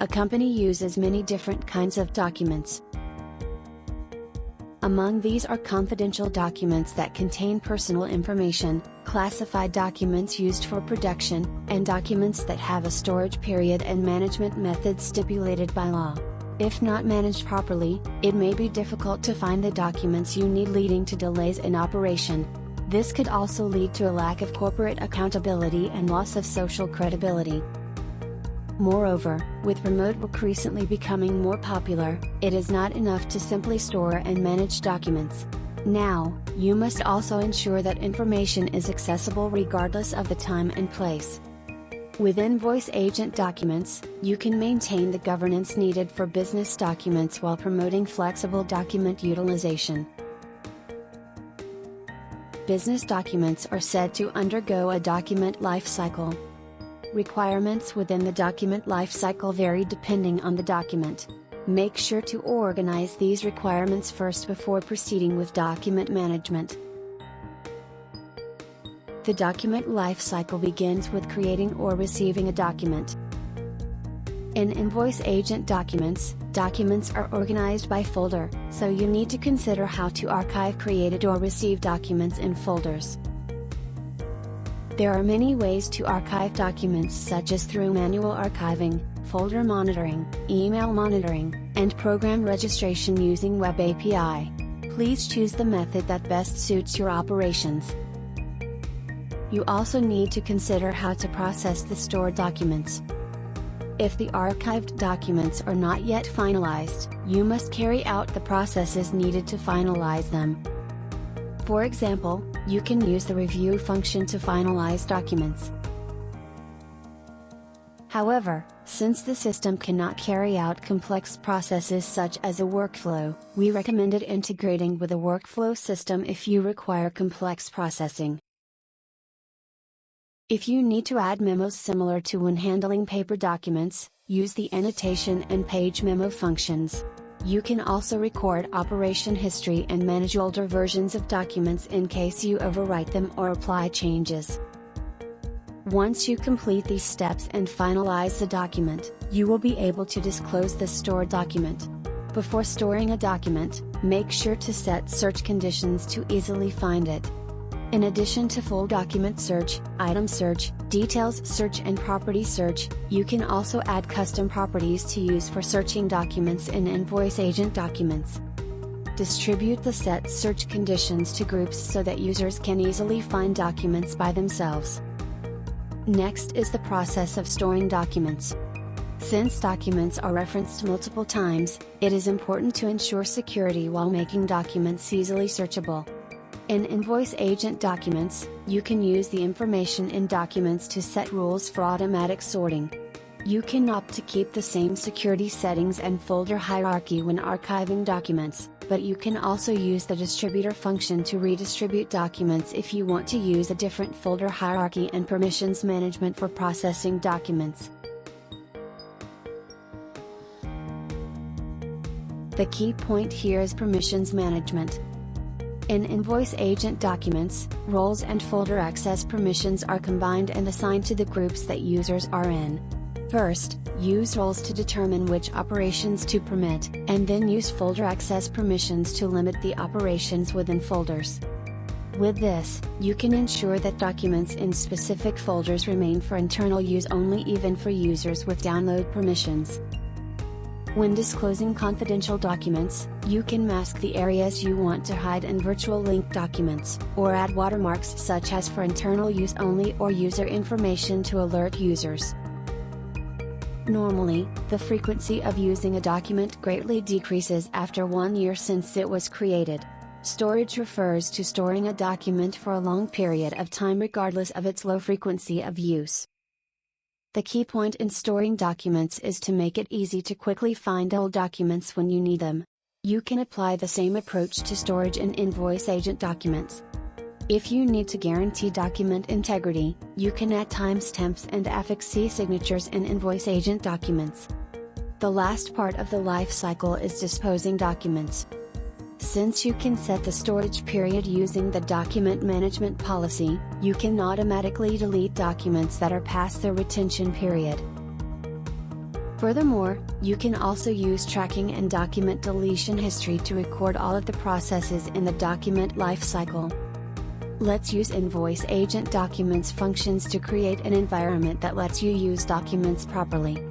A company uses many different kinds of documents. Among these are confidential documents that contain personal information, classified documents used for production, and documents that have a storage period and management methods stipulated by law. If not managed properly, it may be difficult to find the documents you need, leading to delays in operation. This could also lead to a lack of corporate accountability and loss of social credibility. Moreover, with remote work recently becoming more popular, it is not enough to simply store and manage documents. Now, you must also ensure that information is accessible regardless of the time and place. With invoiceAgent documents, you can maintain the governance needed for business documents while promoting flexible document utilization. Business documents are said to undergo a document lifecycle. Requirements within the document lifecycle vary depending on the document. Make sure to organize these requirements first before proceeding with document management. The document lifecycle begins with creating or receiving a document. In invoiceAgent documents, documents are organized by folder, so you need to consider how to archive created or received documents in folders. There are many ways to archive documents, such as through manual archiving, folder monitoring, email monitoring, and program registration using Web API. Please choose the method that best suits your operations. You also need to consider how to process the stored documents. If the archived documents are not yet finalized, you must carry out the processes needed to finalize them. For example, you can use the review function to finalize documents. However, since the system cannot carry out complex processes such as a workflow, we recommended integrating with a workflow system if you require complex processing. If you need to add memos similar to when handling paper documents, use the annotation and page memo functions. You can also record operation history and manage older versions of documents in case you overwrite them or apply changes. Once you complete these steps and finalize the document, you will be able to disclose the stored document. Before storing a document, make sure to set search conditions to easily find it. In addition to full document search, item search, details search and property search, you can also add custom properties to use for searching documents in invoiceAgent documents. Distribute the set search conditions to groups so that users can easily find documents by themselves. Next is the process of storing documents. Since documents are referenced multiple times, it is important to ensure security while making documents easily searchable. In invoiceAgent documents, you can use the information in documents to set rules for automatic sorting. You can opt to keep the same security settings and folder hierarchy when archiving documents, but you can also use the distributor function to redistribute documents if you want to use a different folder hierarchy and permissions management for processing documents. The key point here is permissions management. In invoiceAgent documents, roles and folder access permissions are combined and assigned to the groups that users are in. First, use roles to determine which operations to permit, and then use folder access permissions to limit the operations within folders. With this, you can ensure that documents in specific folders remain for internal use only, even for users with download permissions. When disclosing confidential documents, you can mask the areas you want to hide in virtual link documents, or add watermarks such as for internal use only or user information to alert users. Normally, the frequency of using a document greatly decreases after 1 year since it was created. Storage refers to storing a document for a long period of time regardless of its low frequency of use. The key point in storing documents is to make it easy to quickly find old documents when you need them. You can apply the same approach to storage in invoiceAgent documents. If you need to guarantee document integrity, you can add timestamps and affixee signatures in invoiceAgent documents. The last part of the life cycle is disposing documents. Since you can set the storage period using the document management policy, you can automatically delete documents that are past their retention period. Furthermore, you can also use tracking and document deletion history to record all of the processes in the document lifecycle. Let's use invoiceAgent documents functions to create an environment that lets you use documents properly.